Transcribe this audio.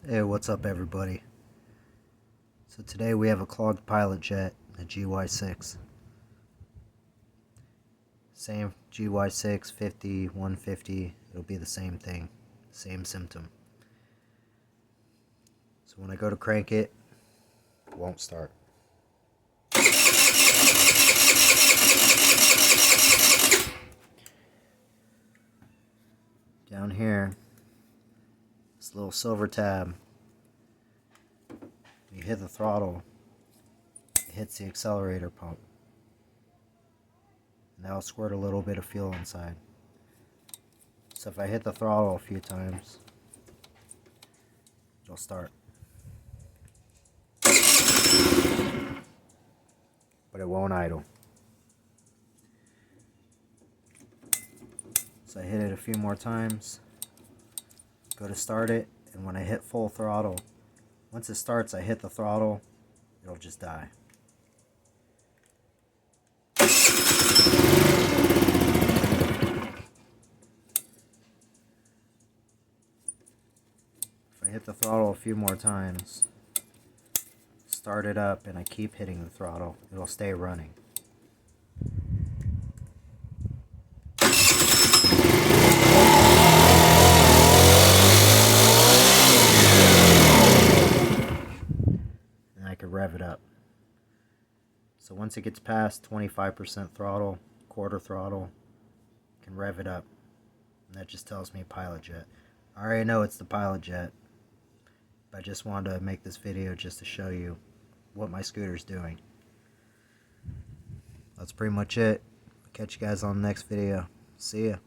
Hey, what's up everybody? So today we have a clogged pilot jet, a GY6. Same GY6, 50, 150, it'll be the same thing, same symptom. So when I go to crank it, it won't start. Down here, this little silver tab, you hit the throttle, it hits the accelerator pump. And that'll squirt a little bit of fuel inside. So if I hit the throttle a few times, it'll start. But it won't idle. So I hit it a few more times, go to start it, and when I hit full throttle, once it starts, I hit the throttle, it'll just die. If I hit the throttle a few more times, start it up, and I keep hitting the throttle, it'll stay running. And I can rev it up. So once it gets past 25% throttle, quarter throttle, I can rev it up. And that just tells me pilot jet. I already know it's the pilot jet, but I just wanted to make this video just to show you what my scooter's doing. That's pretty much it. I'll catch you guys on the next video. See ya.